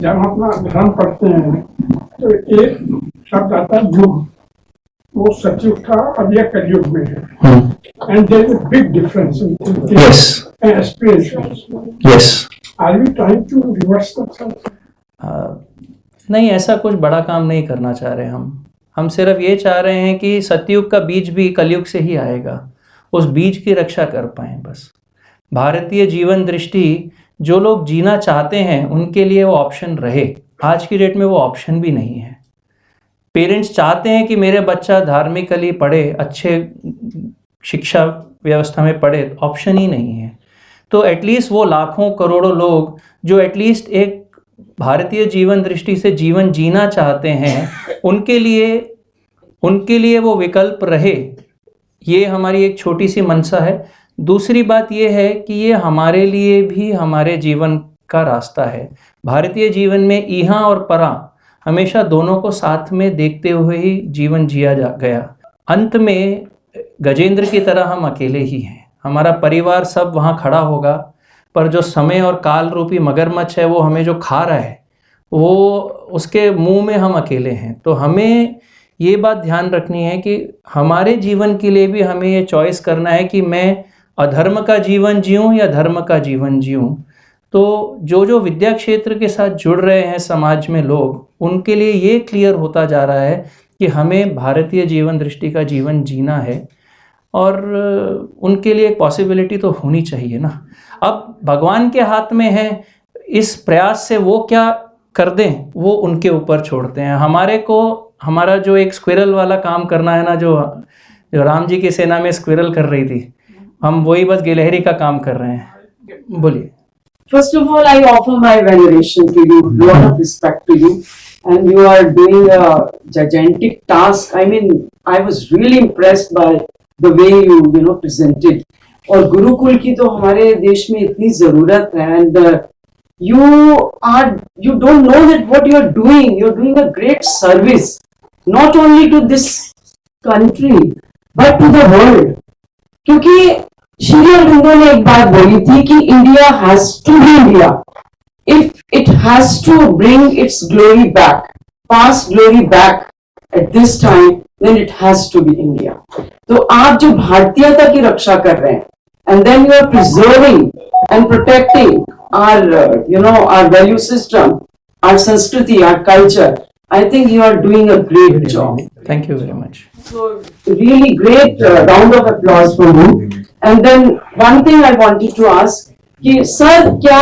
जब हम अपना धर्म पढ़ते हैं तो एक शब्द आता है युग, वो सतयुग था, अब यह कलयुग में है। And there is a big difference in thinking and aspirations. Yes. Are you trying to reverse that? नहीं, ऐसा कुछ बड़ा काम नहीं करना चाह रहे हम सिर्फ ये चाह रहे हैं कि सतयुग का बीज भी कलयुग से ही आएगा, उस बीज की रक्षा कर पाएं बस। भारतीय जीवन दृष्टि जो लोग जीना चाहते हैं उनके लिए वो ऑप्शन रहे। आज की डेट में वो ऑप्शन भी नहीं है। पेरेंट्स चाहते हैं कि मेरे बच्चा धार्मिकली पढ़े, अच्छे शिक्षा व्यवस्था में पढ़े, ऑप्शन ही नहीं है। तो एटलीस्ट वो लाखों करोड़ों लोग जो एटलीस्ट एक भारतीय जीवन दृष्टि से जीवन जीना चाहते हैं, उनके लिए वो विकल्प रहे, ये हमारी एक छोटी सी मनसा है। दूसरी बात ये है कि ये हमारे लिए भी हमारे जीवन का रास्ता है। भारतीय जीवन में इहा और परा हमेशा दोनों को साथ में देखते हुए ही जीवन जिया गया। अंत में गजेंद्र की तरह हम अकेले ही हैं, हमारा परिवार सब वहाँ खड़ा होगा, पर जो समय और काल रूपी मगरमच्छ है वो हमें जो खा रहा है, वो उसके मुंह में हम अकेले हैं। तो हमें ये बात ध्यान रखनी है कि हमारे जीवन के लिए भी हमें ये चॉइस करना है कि मैं अधर्म का जीवन जीऊँ या धर्म का जीवन जीऊँ। तो जो विद्या क्षेत्र के साथ जुड़ रहे हैं समाज में लोग, उनके लिए ये क्लियर होता जा रहा है कि हमें भारतीय जीवन दृष्टि का जीवन जीना है, और उनके लिए एक पॉसिबिलिटी तो होनी चाहिए ना। अब भगवान के हाथ में है, इस प्रयास से वो क्या कर दें वो उनके ऊपर छोड़ते हैं। हमारा जो एक स्क्विरल वाला काम करना है ना, जो राम जी की सेना में स्क्विरल कर रही थी, हम वही बस गिलहरी का काम कर रहे हैं। बोलिए। First of all, I offer my veneration to you, lot of respect to you, and you are doing a gigantic task. I mean, I was really impressed by the way you presented. और गुरुकुल की तो हमारे देश में इतनी जरूरत है, and you don't know that what you're doing a great service, not only to this country but to the world. क्योंकि श्री अरविंदो ने एक बात बोली थी कि India has to be India if it has to bring its glory back, past glory back at this time, then it has to be India. तो आप जो भारतीयता की रक्षा कर रहे हैं, and then you are preserving and protecting our value system, our संस्कृति, our culture. I think you are doing a great job. Thank you very much. So really great round of applause for you. And then one thing I wanted to ask कि sir क्या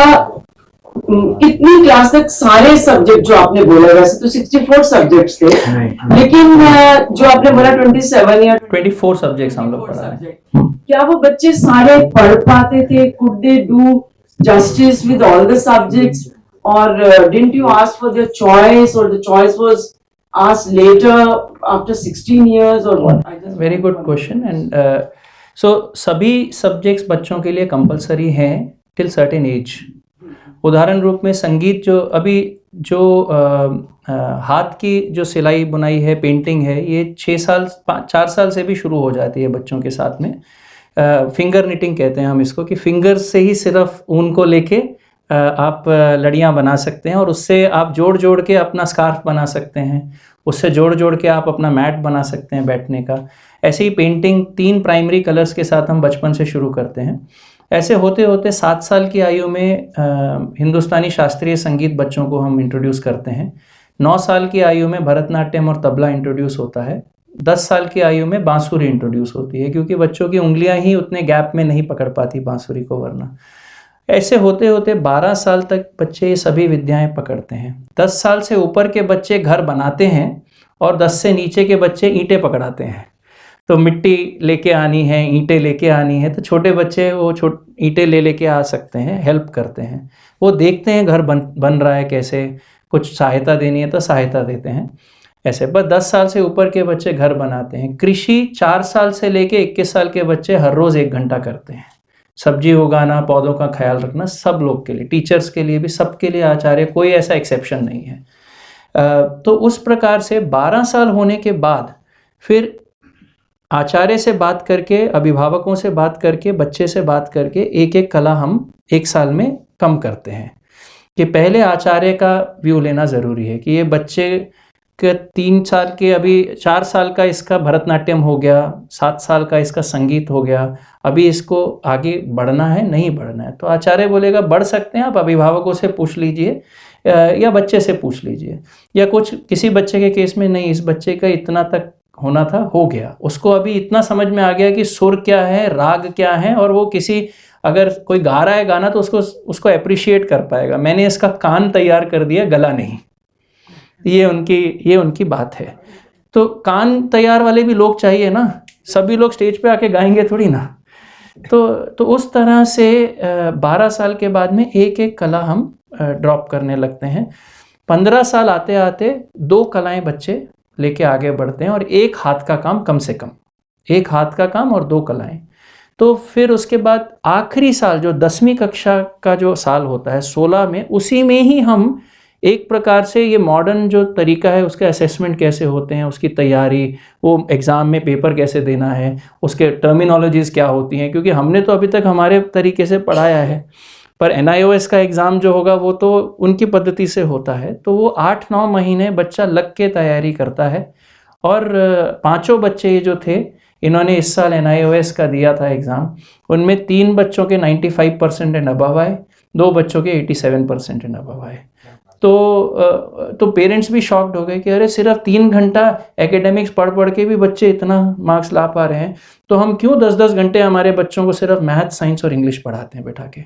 कितनी class तक सारे subject जो आपने बोला, वैसे तो 64 सब्जेक्ट्स थे, लेकिन जो आपने बोला 27 या 24 सब्जेक्ट्स हम लोग पढ़ा है, क्या वो बच्चे सारे पढ़ पाते थे? Could they do justice with all the subjects, or didn't you ask for their choice, or the choice was asked later after 16 years, or what? Very good question. And so सभी सब्जेक्ट्स बच्चों के लिए compulsory हैं till certain age. उदाहरण रूप में संगीत, जो हाथ की जो सिलाई बुनाई है, पेंटिंग है, ये 4 साल से भी शुरू हो जाती है बच्चों के साथ में। फिंगर निटिंग कहते हैं हम इसको, कि फिंगर से ही सिर्फ ऊन को लेके आप लड़ियाँ बना सकते हैं, और उससे आप जोड़ जोड़ के अपना स्कार्फ बना सकते हैं, उससे जोड़ जोड़ के आप अपना मैट बना सकते हैं बैठने का। ऐसे ही पेंटिंग 3 प्राइमरी कलर्स के साथ हम बचपन से शुरू करते हैं। ऐसे होते होते 7 साल की आयु में हिंदुस्तानी शास्त्रीय संगीत बच्चों को हम इंट्रोड्यूस करते हैं। 9 साल की आयु में भरतनाट्यम और तबला इंट्रोड्यूस होता है। 10 साल की आयु में बांसुरी इंट्रोड्यूस होती है, क्योंकि बच्चों की उंगलियां ही उतने गैप में नहीं पकड़ पाती बांसुरी को, वरना। ऐसे होते होते 12 साल तक बच्चे ये सभी विद्याएं पकड़ते हैं। 10 साल से ऊपर के बच्चे घर बनाते हैं, और 10 से नीचे के बच्चे ईंटें पकड़ाते हैं। तो मिट्टी लेके आनी है, ईंटें लेके आनी है, तो छोटे बच्चे वो ईंटें लेके आ सकते हैं, हेल्प करते हैं। वो देखते हैं घर बन रहा है कैसे, कुछ सहायता देनी है तो सहायता देते हैं। ऐसे बस 10 साल से ऊपर के बच्चे घर बनाते हैं। कृषि 4 साल से लेके 21 साल के बच्चे हर रोज़ 1 घंटा करते हैं। सब्जी उगाना, पौधों का ख्याल रखना, सब लोग के लिए, टीचर्स के लिए भी, सबके लिए आचार्य, कोई ऐसा एक्सेप्शन नहीं है। तो उस प्रकार से 12 साल होने के बाद फिर आचार्य से बात करके, अभिभावकों से बात करके, बच्चे से बात करके एक एक कला हम 1 साल में कम करते हैं। कि पहले आचार्य का व्यू लेना ज़रूरी है कि ये बच्चे के 3 साल के, अभी 4 साल का इसका भरतनाट्यम हो गया, 7 साल का इसका संगीत हो गया, अभी इसको आगे बढ़ना है नहीं बढ़ना है, तो आचार्य बोलेगा बढ़ सकते हैं, आप अभिभावकों से पूछ लीजिए या बच्चे से पूछ लीजिए, या कुछ किसी बच्चे के केस में नहीं, इस बच्चे का इतना तक होना था हो गया, उसको अभी इतना समझ में आ गया कि सुर क्या है, राग क्या है, और वो किसी अगर कोई गा रहा है गाना तो उसको अप्रिशिएट कर पाएगा। मैंने इसका कान तैयार कर दिया, गला नहीं। ये उनकी बात है। तो कान तैयार वाले भी लोग चाहिए ना, सभी लोग स्टेज पे आके गाएंगे थोड़ी ना। तो उस तरह से 12 साल के बाद में एक एक कला हम ड्रॉप करने लगते हैं। 15 साल आते आते 2 कलाएं बच्चे लेके आगे बढ़ते हैं, और एक हाथ का काम, कम से कम एक हाथ का काम और 2 कलाएं। तो फिर उसके बाद आखिरी साल जो 10वीं कक्षा का जो साल होता है 16 में, उसी में ही हम एक प्रकार से ये मॉडर्न जो तरीका है उसके असेसमेंट कैसे होते हैं, उसकी तैयारी, वो एग्ज़ाम में पेपर कैसे देना है, उसके टर्मिनोलॉजीज़ क्या होती हैं, क्योंकि हमने तो अभी तक हमारे तरीके से पढ़ाया है, पर NIOS का एग्ज़ाम जो होगा वो तो उनकी पद्धति से होता है। तो वो 8-9 महीने बच्चा लग के तैयारी करता है। और 5 बच्चे ये जो थे, इन्होंने इस साल NIOS का दिया था एग्ज़ाम, उनमें 3 बच्चों के 95% एंड अबव आए, 2 बच्चों के 87% एंड अबव आए। तो पेरेंट्स भी शॉक्ड हो गए कि अरे सिर्फ 3 घंटा एकेडमिक्स पढ़ के भी बच्चे इतना मार्क्स ला पा रहे हैं, तो हम क्यों 10-10 घंटे हमारे बच्चों को सिर्फ मैथ, साइंस और इंग्लिश पढ़ाते हैं बैठा के,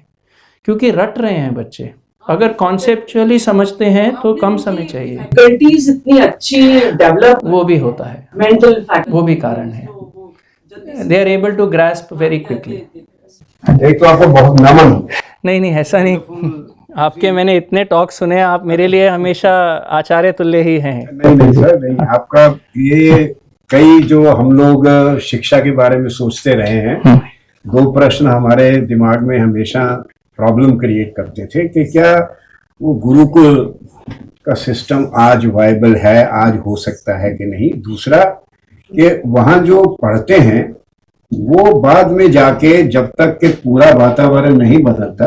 क्योंकि रट रहे हैं बच्चे। अगर कॉन्सेप्चुअली समझते हैं तो कम समय चाहिए। फैकल्टीज इतनी अच्छी डेवलप, वो भी होता है, मेंटल फैक्टर, वो भी कारण है। They are able to grasp very quickly. एक तो आपको बहुत नमन। नहीं ऐसा नहीं, आपके मैंने इतने टॉक सुने, आप मेरे लिए हमेशा आचार्य तुल्य ही हैं। नहीं सर, नहीं, आपका ये कई जो हम लोग शिक्षा के बारे में सोचते रहे हैं, 2 प्रश्न हमारे दिमाग में हमेशा प्रॉब्लम क्रिएट करते थे कि क्या वो गुरुकुल का सिस्टम आज वायबल है, आज हो सकता है कि नहीं। दूसरा कि वहाँ जो पढ़ते हैं वो बाद में जाके जब तक कि पूरा वातावरण नहीं बदलता,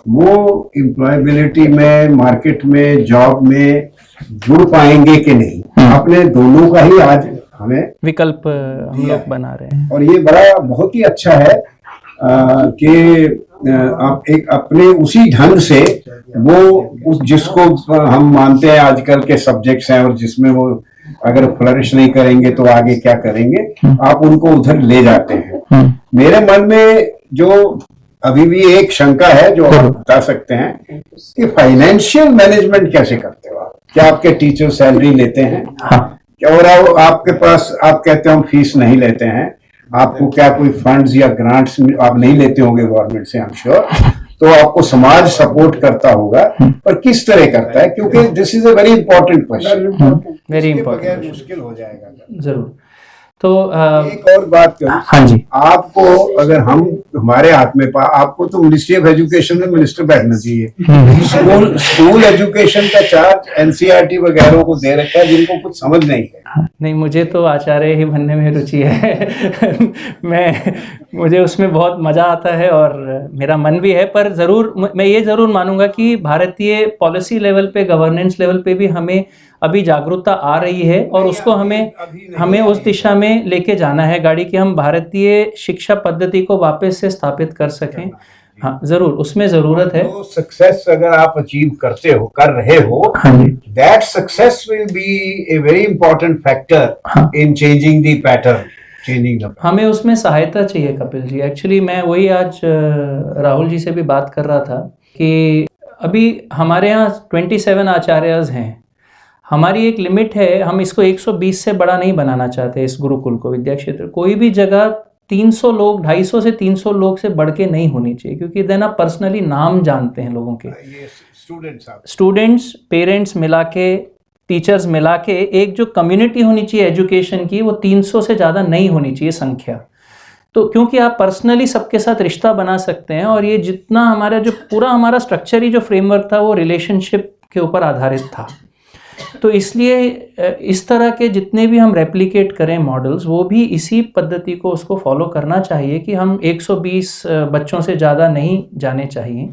वो एम्प्लॉयबिलिटी में, मार्केट में, जॉब में जुड़ पाएंगे कि नहीं। आपने दोनों का ही आज हमें विकल्प हम लोग बना रहे हैं, और ये बड़ा बहुत ही अच्छा है कि आप एक अपने उसी ढंग से वो उस जिसको हम मानते हैं आजकल के सब्जेक्ट्स हैं, और जिसमें वो अगर फ्लरिश नहीं करेंगे तो आगे क्या करेंगे, आप उनको उधर ले जाते हैं। मेरे मन में जो अभी भी एक शंका है जो आप बता सकते हैं कि फाइनेंशियल मैनेजमेंट कैसे करते हो आप? क्या आपके टीचर सैलरी लेते हैं? क्या और आपके पास, आप कहते हो हम फीस नहीं लेते हैं, आपको क्या कोई फंड्स या ग्रांट्स आप नहीं लेते होंगे गवर्नमेंट से, आई एम श्योर, तो आपको समाज सपोर्ट करता होगा, पर किस तरह करता है? क्योंकि this is a very important question, very important, मुश्किल हो जाएगा। जरूर। तो एक और बात करूं, हाँ जी, आपको अगर हम हमारे हाथ में आपको तो मिनिस्ट्री ऑफ एजुकेशन में मिनिस्टर बैठना चाहिए। स्कूल एजुकेशन का चार्ज NCERT वगैरह को दे रखा है जिनको कुछ समझ नहीं है। नहीं, मुझे तो आचार्य ही बनने में रुचि है। मुझे उसमें बहुत मज़ा आता है और मेरा मन भी है, पर ज़रूर मैं ये ज़रूर मानूंगा कि भारतीय पॉलिसी लेवल पे, गवर्नेंस लेवल पे भी हमें अभी जागरूकता आ रही है, और उसको हमें उस दिशा में लेके जाना है गाड़ी, कि हम भारतीय शिक्षा पद्धति को वापस से स्थापित कर सकें। हाँ जरूर, उसमें ज़रूरत है। तो सक्सेस अगर आप अचीव कर रहे हो, that success will be a very important factor in changing the pattern. हमें उसमें सहायता चाहिए कपिल जी। एक्चुअली मैं वही आज राहुल जी से भी बात कर रहा था कि अभी हमारे यहाँ 27 आचार्यज हैं, हमारी एक लिमिट है, हम इसको 120 से बड़ा नहीं बनाना चाहते इस गुरुकुल को, विद्या क्षेत्र। कोई भी जगह 300 लोग, 250 से 300 लोग से बढ़ के नहीं होनी चाहिए, क्योंकि देन आप पर्सनली नाम जानते हैं लोगों के, स्टूडेंट्स, पेरेंट्स मिला के, टीचर्स मिला के एक जो कम्युनिटी होनी चाहिए एजुकेशन की, वो 300 से ज़्यादा नहीं होनी चाहिए संख्या। तो क्योंकि आप पर्सनली सबके साथ रिश्ता बना सकते हैं, और ये जितना हमारा जो पूरा हमारा स्ट्रक्चर ही जो फ्रेमवर्क था वो रिलेशनशिप के ऊपर आधारित था। तो इसलिए इस तरह के जितने भी हम रेप्लिकेट करें मॉडल्स, वो भी इसी पद्धति को उसको फॉलो करना चाहिए कि हम 120 बच्चों से ज़्यादा नहीं जाने चाहिए।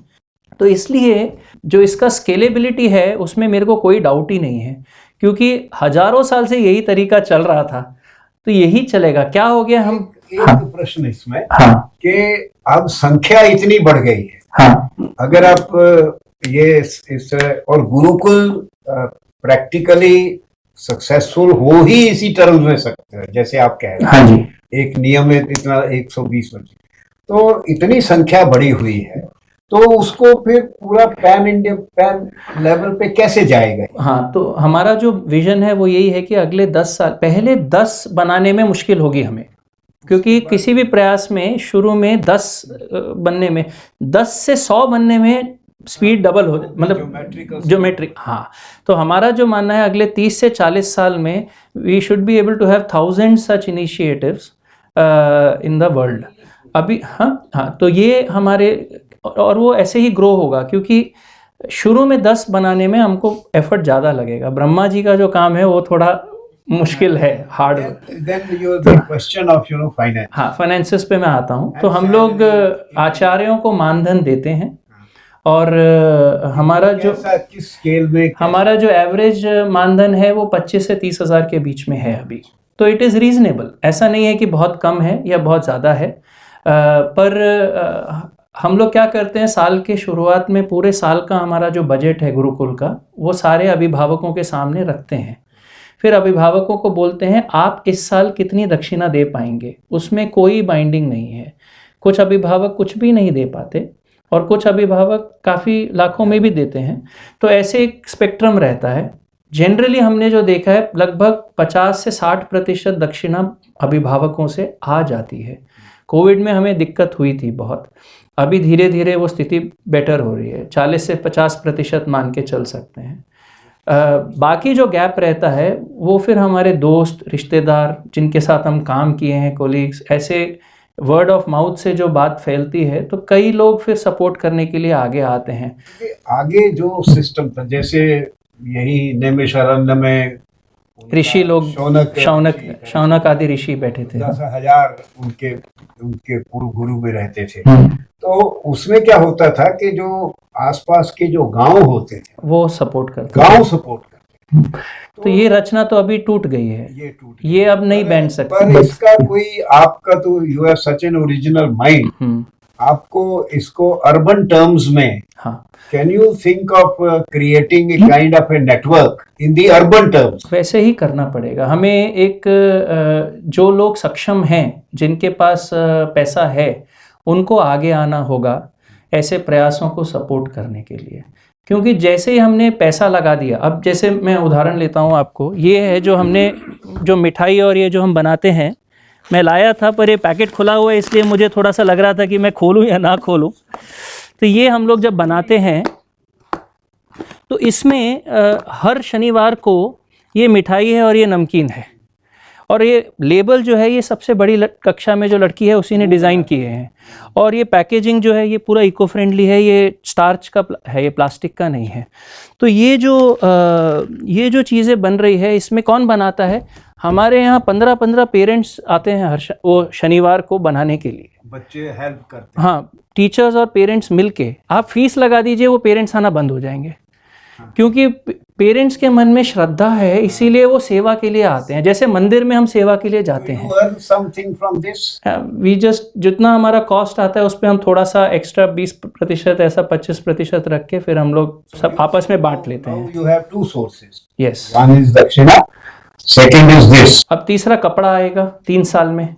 तो इसलिए जो इसका स्केलेबिलिटी है उसमें मेरे को कोई डाउट ही नहीं है, क्योंकि हजारों साल से यही तरीका चल रहा था, तो यही चलेगा। क्या हो गया हम एक प्रश्न इसमें हाँ कि अब संख्या इतनी बढ़ गई है, हाँ अगर आप ये इस और गुरुकुल प्रैक्टिकली सक्सेसफुल हो ही इसी टर्म में सकते हैं जैसे आप कह रहे हैं। हाँ जी, एक नियमित इतना 120 बच्चे, तो इतनी संख्या बढ़ी हुई है, तो उसको फिर पूरा पैन इंडिया पैन लेवल पे कैसे जाएगा? हाँ, तो हमारा जो विजन है वो यही है कि अगले 10 साल, पहले 10 बनाने में मुश्किल होगी हमें, क्योंकि किसी भी प्रयास में शुरू में 10 बनने में, 10 से 100 बनने में स्पीड डबल हो, मतलब ज्योमेट्रिक। हाँ, तो हमारा जो मानना है अगले 30 से 40 साल में we should be able to have 1000 such initiatives in the world. अभी हाँ, तो ये हमारे, और वो ऐसे ही ग्रो होगा, क्योंकि शुरू में 10 बनाने में हमको एफर्ट ज़्यादा लगेगा। ब्रह्मा जी का जो काम है वो थोड़ा मुश्किल है, हार्ड। क्वेश्चन ऑफ फाइनेंस, हाँ, फाइनेंसेस पे मैं आता हूँ। तो हम लोग आचार्यों को मानधन देते हैं, और हमारा जो किस स्केल में, हमारा जो एवरेज मानधन है वो 25 से 30 हज़ार के बीच में है अभी। तो इट इज़ रीजनेबल, ऐसा नहीं है कि बहुत कम है या बहुत ज़्यादा है। पर हम लोग क्या करते हैं, साल के शुरुआत में पूरे साल का हमारा जो बजट है गुरुकुल का, वो सारे अभिभावकों के सामने रखते हैं। फिर अभिभावकों को बोलते हैं आप इस साल कितनी दक्षिणा दे पाएंगे, उसमें कोई बाइंडिंग नहीं है। कुछ अभिभावक कुछ भी नहीं दे पाते और कुछ अभिभावक काफ़ी लाखों में भी देते हैं, तो ऐसे एक स्पेक्ट्रम रहता है। जनरली हमने जो देखा है लगभग 50 से 60% दक्षिणा अभिभावकों से आ जाती है। कोविड में हमें दिक्कत हुई थी बहुत, अभी धीरे धीरे वो स्थिति बेटर हो रही है, 40 से 50% मान के चल सकते हैं। बाकी जो गैप रहता है वो फिर हमारे दोस्त, रिश्तेदार जिनके साथ हम काम किए हैं, कोलीग्स, ऐसे वर्ड ऑफ माउथ से जो बात फैलती है, तो कई लोग फिर सपोर्ट करने के लिए आगे आते हैं। आगे जो सिस्टम था, जैसे यही नैमिषारण्य में ऋषि लोग, शौनक आदि ऋषि बैठे थे, 10,000 उनके पूर्व गुरु में रहते थे। तो उसमें क्या होता था कि जो आसपास के जो गांव होते थे वो सपोर्ट करते, गांव सपोर्ट करते। तो ये रचना तो अभी टूट गई है, ये अब नहीं बैंड सकते। पर इसका कोई, आपका तो you have such an original mind, आपको इसको अर्बन टर्म्स में, हाँ, can you think of creating a kind of a network in the urban terms? वैसे ही करना पड़ेगा हमें। एक जो लोग सक्षम हैं, जिनके पास पैसा है, उनको आगे आना होगा ऐसे प्रयासों को सपोर्ट करने के लिए, क्योंकि जैसे ही हमने पैसा लगा दिया, अब जैसे मैं उदाहरण लेता हूँ आपको, ये है जो हमने, जो मिठाई और ये जो हम बनाते हैं, मैं लाया था पर ये पैकेट खुला हुआ है, इसलिए मुझे थोड़ा सा लग रहा था कि मैं खोलूँ या ना खोलूँ। तो ये हम लोग जब बनाते हैं तो इसमें हर शनिवार को ये मिठाई है और ये नमकीन है, और ये लेबल जो है ये सबसे बड़ी कक्षा में जो लड़की है उसी ने डिज़ाइन किए हैं, और ये पैकेजिंग जो है ये पूरा इको फ्रेंडली है, ये स्टार्च का है, ये प्लास्टिक का नहीं है। तो ये जो चीज़ें बन रही है, इसमें कौन बनाता है? हमारे यहाँ 15 पेरेंट्स आते हैं वो शनिवार को बनाने के लिए, बच्चे हेल्प करते हैं। हाँ, टीचर्स और पेरेंट्स मिलके। आप फीस लगा दीजिए, वो पेरेंट्स आना बंद हो जाएंगे, क्योंकि पेरेंट्स के मन में श्रद्धा है, इसीलिए वो सेवा के लिए आते हैं। जैसे मंदिर में हम सेवा के लिए जाते हैं, वी जस्ट, जितना हमारा कॉस्ट आता है उस पर हम थोड़ा सा एक्स्ट्रा 20%, ऐसा 25% रख के फिर हम लोग सब आपस में बांट लेते हैं। You have two sources. Yes, One is दक्षिणा, second is this. अब तीसरा कपड़ा आएगा 3 साल में।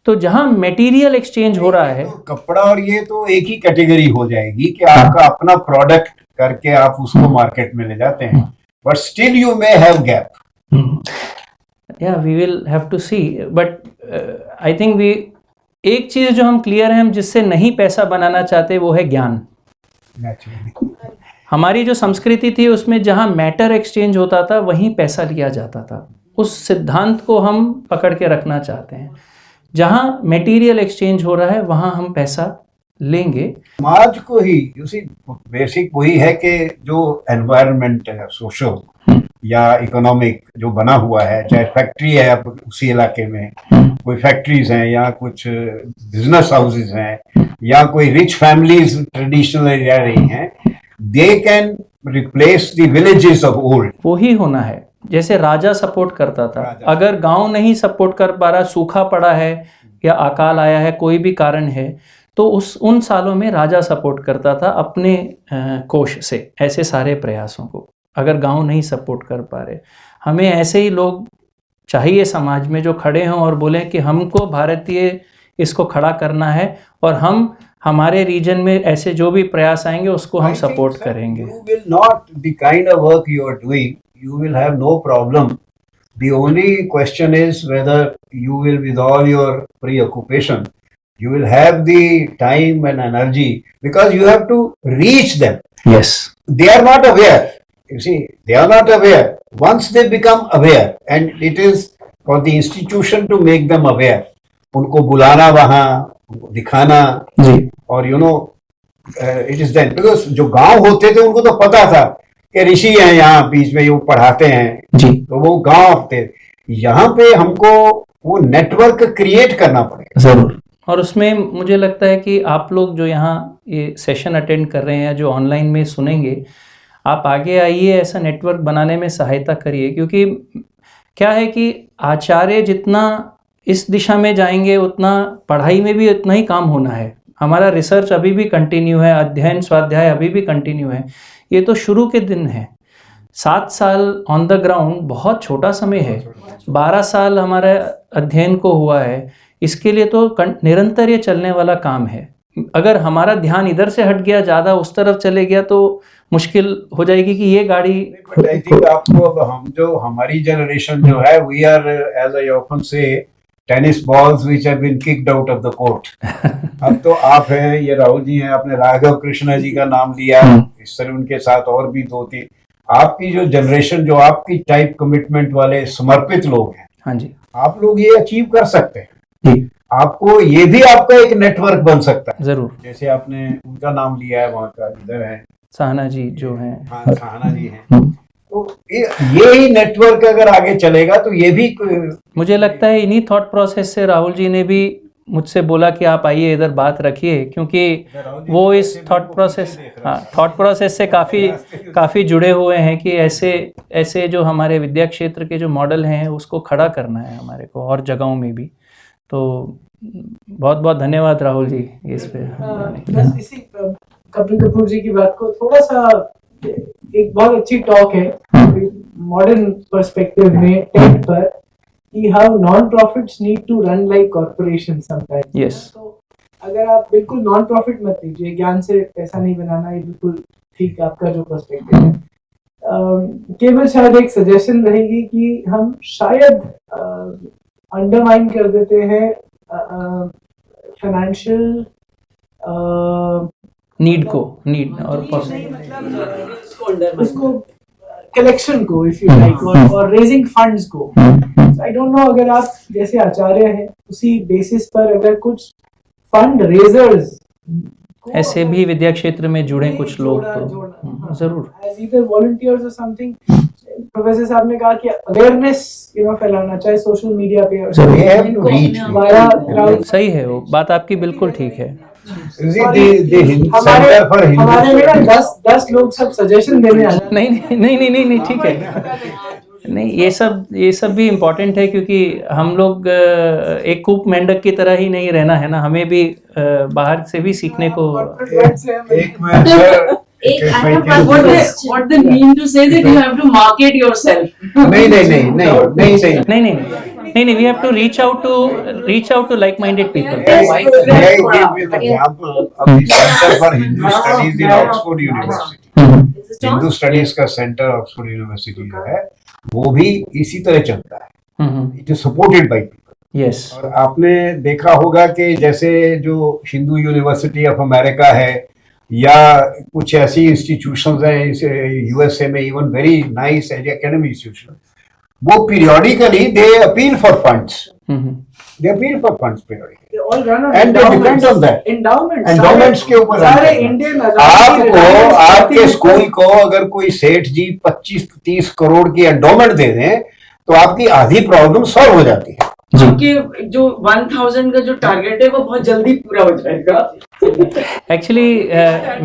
तो जहाँ मटेरियल एक्सचेंज हो रहा है, तो कपड़ा और ये तो एक ही कैटेगरी हो जाएगी कि आपका अपना प्रोडक्ट करके आप उसको मार्केट में ले जाते हैं, but still you may have gap. या we will have to see, but I think एक चीज जो हम क्लियर है, हम जिससे नहीं पैसा बनाना चाहते वो है ज्ञान। हमारी जो संस्कृति थी उसमें जहाँ मैटर एक्सचेंज होता था वहीं पैसा लिया जाता था, उस सिद्धांत को हम पकड़ के रखना चाहते हैं। जहाँ मटेरियल एक्सचेंज हो रहा है वहाँ हम पैसा लेंगे। समाज को ही, बेसिक वही है कि जो एनवायरनमेंट है, सोशल या इकोनॉमिक जो बना हुआ है, चाहे फैक्ट्री है अब उसी इलाके में, कोई फैक्ट्रीज हैं या कुछ बिजनेस हाउसेज हैं, या कोई रिच फैमिलीज ट्रेडिशनल रह रही हैं, they can replace the villages of old. वो ही होना है जैसे राजा सपोर्ट करता था। अगर गांव नहीं सपोर्ट कर पा रहा, सूखा पड़ा है या अकाल आया है, कोई भी कारण है, तो उन सालों में राजा सपोर्ट करता था अपने कोष से ऐसे सारे प्रयासों को। अगर गांव नहीं सपोर्ट कर पा रहे, हमें ऐसे ही लोग चाहिए समाज में जो खड़े हों और बोलें कि हमको भारतीय इसको खड़ा करना है और हम हमारे रीजन में ऐसे जो भी प्रयास आएंगे उसको हम सपोर्ट करेंगे। You will not, the kind of work you are doing, you will have no problem. The only question is whether you will, with all your preoccupation, you will have the time and energy, because you have to reach them. Yes. They are not aware. You see, they are not aware. Once they become aware, and it is for the institution to make them aware. उनको बुलाना वहाँ, उनको दिखाना जी, और it is then, because जो गांव होते थे उनको तो पता था कि ऋषि हैं यहाँ बीच में, वो पढ़ाते हैं जी, तो वो गांव थे। यहाँ पे हमको वो नेटवर्क क्रिएट करना पड़ेगा जरूर। और उसमें मुझे लगता है कि आप लोग जो यहाँ ये सेशन अटेंड कर रहे हैं, जो ऑनलाइन में सुनेंगे, आप आगे आइए, ऐसा नेटवर्क बनाने में सहायता करिए। क्योंकि क्या है कि आचार्य जितना इस दिशा में जाएंगे उतना पढ़ाई में भी उतना ही काम होना है। हमारा रिसर्च अभी भी कंटिन्यू है, अध्ययन स्वाध्याय अभी भी कंटिन्यू है। ये तो शुरू के दिन है। 7 साल ऑन द ग्राउंड बहुत छोटा समय है। 12 साल हमारे अध्ययन को हुआ है। इसके लिए तो निरंतर ये चलने वाला काम है। अगर हमारा ध्यान इधर से हट गया, ज़्यादा उस तरफ चले गया, तो मुश्किल हो जाएगी कि ये गाड़ी। आई थिंक आपको अब हम जो हमारी जनरेशन जो है, we are as I often say tennis balls which have been kicked out of the court. अब तो आप हैं, ये राहुल जी हैं, आपने राघव कृष्णा जी का नाम लिया, इस तरह उनके साथ और भी 2-3 आपकी जो जनरेशन, जो आपकी टाइप कमिटमेंट वाले समर्पित लोग हैं, हाँ जी, आप लोग ये अचीव कर सकते हैं। जी, आपको ये भी आपका एक नेटवर्क बन सकता है। जरूर। जैसे आपने उनका नाम लिया है, वहाँ का इधर है साहना जी जो हैं, हाँ, साहना जी हैं, तो ये ही नेटवर्क अगर आगे चलेगा तो ये भी मुझे लगता है इन्हीं थॉट प्रोसेस से राहुल जी ने भी मुझसे बोला कि आप आइए इधर बात रखिए, क्योंकि वो इस थॉट प्रोसेस से काफ़ी जुड़े हुए हैं कि ऐसे जो हमारे विद्या क्षेत्र के जो मॉडल हैं उसको खड़ा करना है हमारे को और जगहों में भी। तो बहुत बहुत धन्यवाद राहुल जी इस पे। बस इसी कपिल कपूर जी की बात को थोड़ा सा, एक बहुत अच्छी टॉक है मॉडर्न पर्सपेक्टिव में टेक पर, कि how non profits need to run like corporation sometimes. Yes. तो अगर आप बिल्कुल नॉन प्रॉफिट मत लीजिए, ज्ञान से पैसा नहीं बनाना, ये बिल्कुल ठीक आपका जो पर्सपेक्टिव है। केवल शायद एक सजेशन रहेगी कि हम शायद अंडरमाइन कर देते हैं फाइनेंशियल नीड और उसको कलेक्शन को, इफ यू लाइक, और रेजिंग फंड्स को। आई डोंट नो, अगर आप जैसे आचार्य हैं उसी बेसिस पर अगर कुछ फंड रेजर्स ऐसे भी विद्या क्षेत्र में जुड़े कुछ लोग तो जरूर, एज ईदर वॉलंटियर्स और समथिंग। प्रोफेसर साहब ने कहा कि अवेयरनेस फैलाना, चाहे सोशल मीडिया पे, सही है, वो बात आपकी बिल्कुल ठीक है। हमारे में ना 10 लोग सब सजेशन देने आ जाते। नहीं ठीक है। नहीं, ये सब भी इम्पोर्टेंट है, क्योंकि हम लोग एक कूप मेंढक की तरह ही नहीं रहना है ना, हमें भी बाहर से भी सीखने को। What they mean to say that you have to market yourself. नहीं, we have to reach out to like-minded people. I give you the example of the Center for Hindu Studies in Oxford University. Hindu studies का centre Oxford university जो है, वो भी इसी तरह चलता है। It is supported by people. Yes. और आपने देखा होगा कि जैसे जो हिंदू यूनिवर्सिटी ऑफ अमेरिका है, या कुछ ऐसी इंस्टीट्यूशंस हैं यूएसए में, even very nice academic institution, वो periodically they appeal for funds, they appeal for funds periodically, they all run on and they depend on that endowments के ऊपर। सारे इंडियन आपके स्कूल को अगर कोई सेठ जी 25-30 करोड़ की एंडोमेंट दे दें तो आपकी आधी प्रॉब्लम सॉल्व हो जाती है। जी। आपके जो 1000 का जो टारगेट है वो बहुत जल्दी पूरा हो जाएगा। एक्चुअली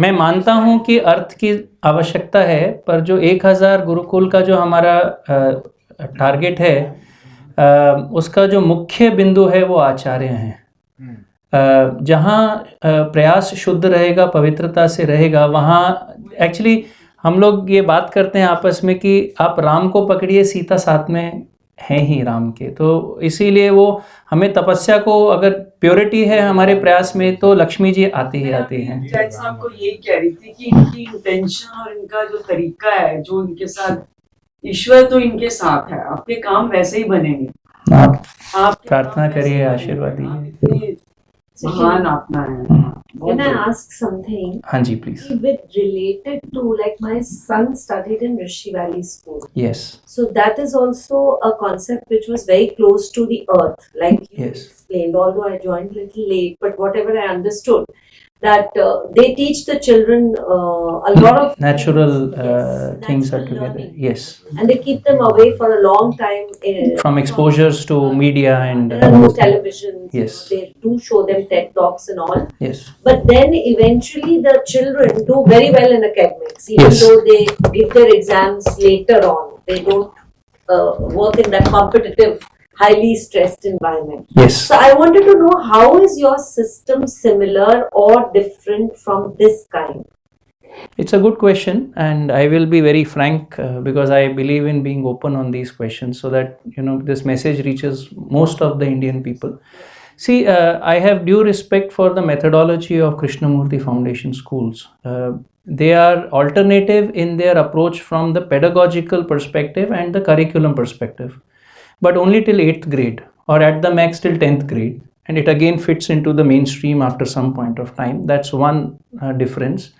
मैं मानता हूँ कि अर्थ की आवश्यकता है, पर जो 1000 गुरुकुल का जो हमारा टारगेट है, उसका जो मुख्य बिंदु है वो आचार्य हैं। जहाँ प्रयास शुद्ध रहेगा, पवित्रता से रहेगा, वहाँ एक्चुअली हम लोग ये बात करते हैं आपस में कि आप राम को पकड़िए, सीता साथ में हैं ही राम के। तो इसीलिए वो हमें तपस्या को, अगर प्योरिटी है हमारे प्रयास में, तो लक्ष्मी जी आती ही आती हैं। जैन साहब को यही कह रही थी कि इनकी इंटेंशन और इनका जो तरीका है, जो इनके साथ, ईश्वर तो इनके साथ है, आपके काम वैसे ही बनेंगे। आप प्रार्थना करिए, आशीर्वाद दीजिए। महान आत्मा है। Can I ask something? हाँ जी, please. With related to, like, my son studied in Rishi Valley School. Yes. So that is also a concept which was very close to the earth, like you Yes. explained. Although I joined little late, but whatever I understood, that they teach the children a lot of Natural Yes, things are natural together. learning. Yes. and they keep them away for a long time. From exposures to media and There are no televisions. Yes. They do show them TED Talks and all. yes. But then eventually the children do very well in academics, even Yes. though they give their exams later on. They don't work in that competitive, highly stressed environment. Yes. So I wanted to know, how is your system similar or different from this kind? It's a good question, and I will be very frank because I believe in being open on these questions, so that this message reaches most of the Indian people. See, I have due respect for the methodology of Krishnamurti Foundation schools. They are alternative in their approach from the pedagogical perspective and the curriculum perspective, but only till 8th grade, or at the max till 10th grade, and it again fits into the mainstream after some point of time. That's one difference.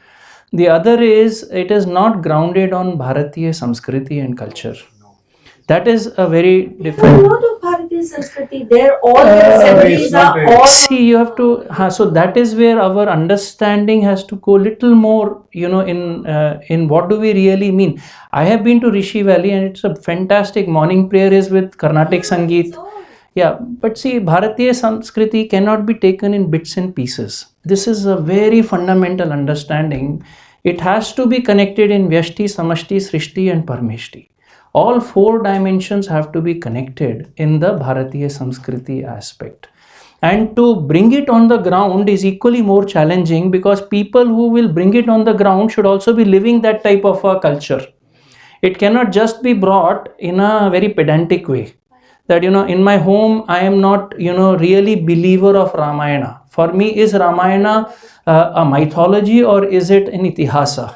The other is, it is not grounded on Bharatiya Samskriti and culture. That is a very There are a different. lot of Bharatiya Sanskriti. There, all the assemblies it's not are a- all. See, you have to. So that is where our understanding has to go little more. In what do we really mean? I have been to Rishi Valley, and it's a fantastic morning prayer is with Carnatic Sangeet. Yeah, but see, Bharatiya Samskriti cannot be taken in bits and pieces. This is a very fundamental understanding. It has to be connected in Vyashti, Samashti, Srishti, and Parmeshti. All 4 dimensions have to be connected in the Bharatiya Samskriti aspect. And to bring it on the ground is equally more challenging, because people who will bring it on the ground should also be living that type of a culture. It cannot just be brought in a very pedantic way. That in my home I am not really believer of Ramayana. For me, is Ramayana a mythology, or is it an itihasa?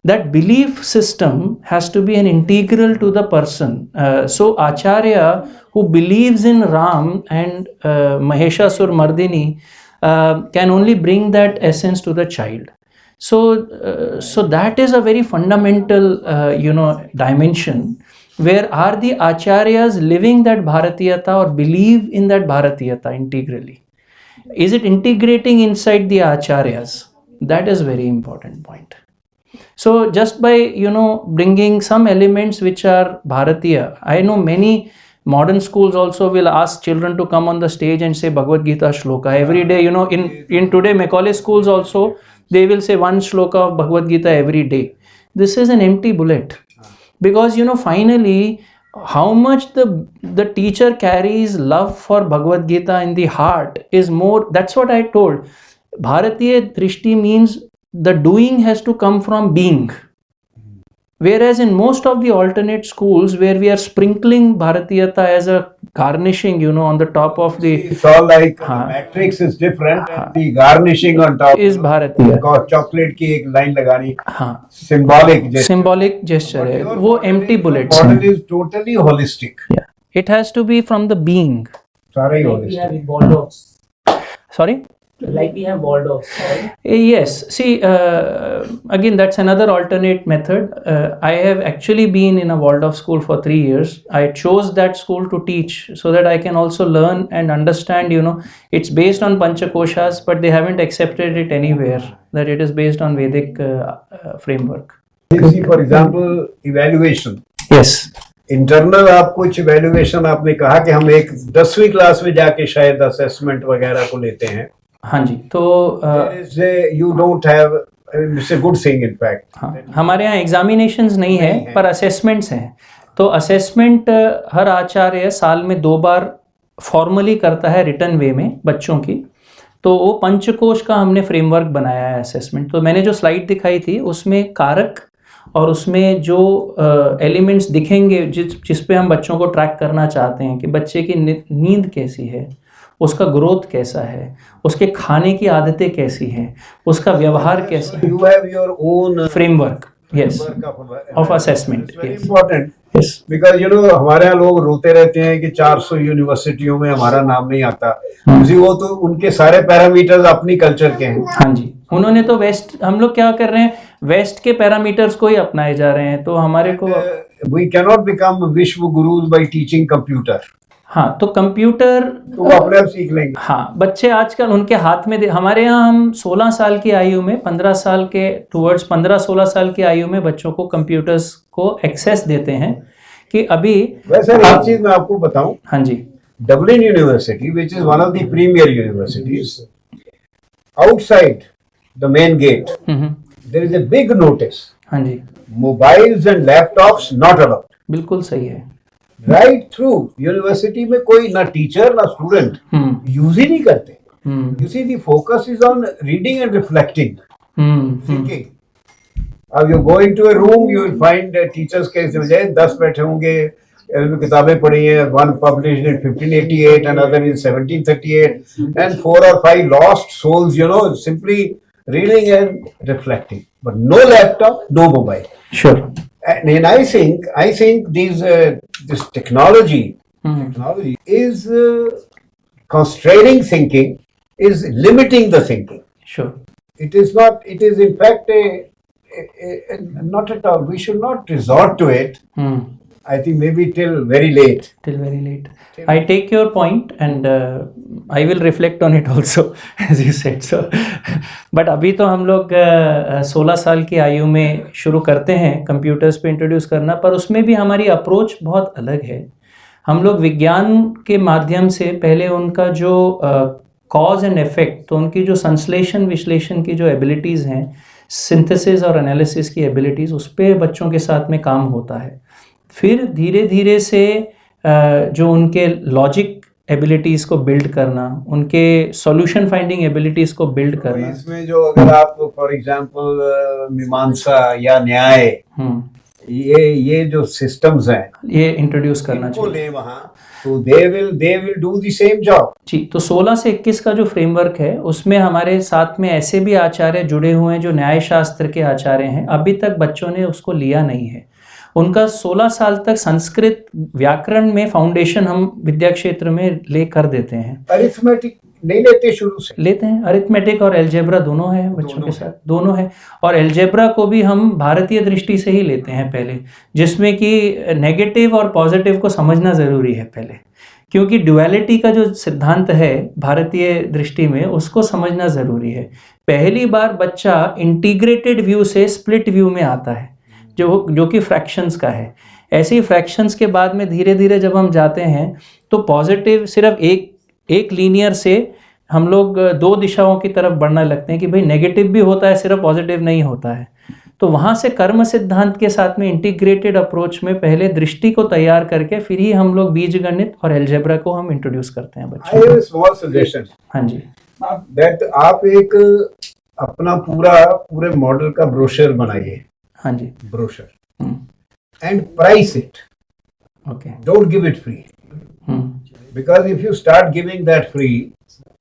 That belief system has to be an integral to the person. So Acharya, who believes in Ram and Maheshasur Mardini, can only bring that essence to the child. So that is a very fundamental dimension, where are the acharyas living that Bharatiyata, or believe in that Bharatiyata integrally? Is it integrating inside the acharyas? That is very important point. So just by bringing some elements which are Bharatiya, I know many modern schools also will ask children to come on the stage and say Bhagavad Gita shloka every day. In today Macaulay schools also, they will say one shloka of Bhagavad Gita every day. This is an empty bullet, because finally, how much the teacher carries love for Bhagavad Gita in the heart is more. That's what I told. Bharatiya Drishti means the doing has to come from being. Whereas in most of the alternate schools, where we are sprinkling Bharatiyata as a garnishing, on the top of the, It's all like हाँ. matrix is different and the garnishing on top is Bharatiya. chocolate की एक line लगानी हाँ, symbolic gesture. symbolic gesture है, Your वो model empty is- bullets model हैं. is totally holistic. Yeah. It has to be from the being. सारा ही We holistic. have in Waldorf. Sorry? Like we have Waldorf. Yes. See, again, that's another alternate method. I have actually been in a Waldorf school for 3 years. I chose that school to teach, so that I can also learn and understand, it's based on Panchakoshas, but they haven't accepted it anywhere, that it is based on Vedic framework. You see, for example, evaluation. Yes. Internal आप कुछ valuation आपने कहा कि हम एक 10वीं class में जाके शायद असेसमेंट वगैरह को लेते हैं. हाँ जी, तो you don't have, it's a good thing in fact. हाँ, हमारे यहाँ एग्जामिनेशंस नहीं है पर असेसमेंट्स हैं. तो असेसमेंट हर आचार्य साल में 2 बार फॉर्मली करता है रिटर्न वे में बच्चों की. तो वो पंचकोश का हमने फ्रेमवर्क बनाया है असेसमेंट. तो मैंने जो स्लाइड दिखाई थी उसमें कारक और उसमें जो एलिमेंट्स दिखेंगे जिस पे हम बच्चों को ट्रैक करना चाहते हैं कि बच्चे की नींद कैसी है, उसका ग्रोथ कैसा है, उसके खाने की आदतें कैसी हैं, उसका व्यवहार कैसा है. You have your own framework, yes, of assessment. Very important. Yes, because you know हमारे यहाँ लोग रोते रहते हैं कि 400 यूनिवर्सिटियों में हमारा नाम नहीं आता. उसी वो तो उनके सारे पैरामीटर्स अपनी कल्चर के हैं. हाँ जी, उन्होंने तो वेस्ट, हम लोग क्या कर रहे हैं, वेस्ट के पैरामीटर्स को ही अपनाए जा रहे हैं. तो हमारे को वी कैन नॉट बिकम विश्व गुरुज बाय टीचिंग कंप्यूटर. हाँ, तो कंप्यूटर तो वो अपने आप सीख लेंगे. हाँ, बच्चे आजकल उनके हाथ में हमारे यहाँ हम 16 साल की आयु में 15 साल के टूवर्ड्स 15-16 साल की आयु में बच्चों को कंप्यूटर्स को एक्सेस देते हैं कि अभी. वैसे एक चीज मैं आपको बताऊं, हाँ जी, Dublin University, which is one of the premier universities, outside the main gate, there is a big notice. हाँ जी, Mobiles and laptops not allowed. बिल्कुल सही है. Right through university में कोई ना टीचर ना स्टूडेंट यूज ही नहीं करते. You see, the focus is on reading and reflecting, thinking. अब you go into a room, you will find teachers के बजाय 10 बैठे होंगे, किताबें पढ़ी हैं. One published in 1588, another in 1738, and 4 or 5 lost souls, you know, simply reading and reflecting. But no laptop, no mobile. Sure. And I think this technology is constraining thinking, is limiting the thinking. Sure. It is not. It is in fact not at all. We should not resort to it. I think maybe till very late. Till very late. I take your point and I will reflect on it also as you said so. But अभी तो हम लोग 16 साल की आयु में शुरू करते हैं कंप्यूटर्स पे इंट्रोड्यूस करना, पर उसमें भी हमारी अप्रोच बहुत अलग है. हम लोग विज्ञान के माध्यम से पहले उनका जो कॉज एंड इफेक्ट, तो उनकी जो संश्लेषण विश्लेषण की जो एबिलिटीज़ हैं, सिंथेसिस और एनालिसिस की एबिलिटीज़, उस पर बच्चों के साथ में काम होता है. फिर धीरे धीरे से जो उनके लॉजिक एबिलिटीज़ को बिल्ड करना, उनके सॉल्यूशन फाइंडिंग एबिलिटीज़ को बिल्ड करना. इसमें जो अगर आप फॉर एग्जांपल मीमांसा या न्याय, ये जो सिस्टम्स हैं, ये इंट्रोड्यूस करना चाहिए वहाँ, तो they will do the same job. जी. तो 16 से 21 का जो फ्रेमवर्क है उसमें हमारे साथ में ऐसे भी आचार्य जुड़े हुए हैं जो न्याय शास्त्र के आचार्य हैं. अभी तक बच्चों ने उसको लिया नहीं है. उनका 16 साल तक संस्कृत व्याकरण में फाउंडेशन हम विद्या क्षेत्र में ले कर देते हैं. अरिथमेटिक नहीं लेते, शुरू से लेते हैं. अरिथमेटिक और एल्जेब्रा दोनों है बच्चों के साथ, दोनों है. और एल्जेब्रा को भी हम भारतीय दृष्टि से ही लेते हैं पहले, जिसमें कि नेगेटिव और पॉजिटिव को समझना ज़रूरी है पहले, क्योंकि ड्युअलिटी का जो सिद्धांत है भारतीय दृष्टि में, उसको समझना ज़रूरी है. पहली बार बच्चा इंटीग्रेटेड व्यू से स्प्लिट व्यू में आता है, जो कि फ्रैक्शंस का है. ऐसे ही फ्रैक्शंस के बाद में धीरे धीरे जब हम जाते हैं तो पॉजिटिव सिर्फ एक लीनियर से हम लोग 2 दिशाओं की तरफ बढ़ने लगते हैं कि भाई नेगेटिव भी होता है, सिर्फ पॉजिटिव नहीं होता है. तो वहाँ से कर्म सिद्धांत के साथ में इंटीग्रेटेड अप्रोच में पहले दृष्टि को तैयार करके फिर ही हम लोग बीजगणित और एल्जेब्रा को हम इंट्रोड्यूस करते हैं बच्चों को. Small suggestion. हाँ जी. दैट आप एक अपना पूरे मॉडल का ब्रोशर बनाइए. हाँ जी. Brochure and price it. Okay. Don't give it free. Because if you start giving that free,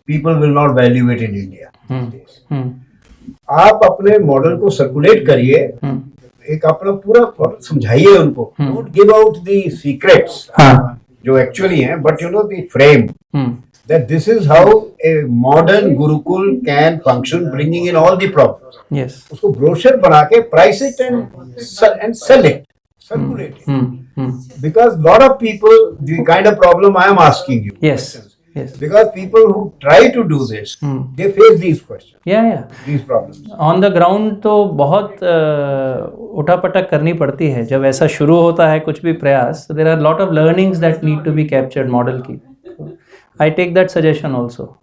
people will not value it in India. आप अपने मॉडल को सर्कुलेट करिए, एक अपना पूरा मॉडल समझाइए उनको. Don't give out the secrets जो एक्चुअली हैं, but you know the frame. That this is how a modern Gurukul can function, bringing in all the problems. Yes. उसको ब्रोशर बना के price it and sell it, circulate it. Because lot of people, the kind of problem I am asking you. Yes. Yes. Because people who try to do this, they face these questions, Yeah. these problems. On the ground तो बहुत उठापटक करनी पड़ती है जब ऐसा शुरू होता है कुछ भी प्रयास. There are lot of learnings that need to be captured model की. I take that suggestion also.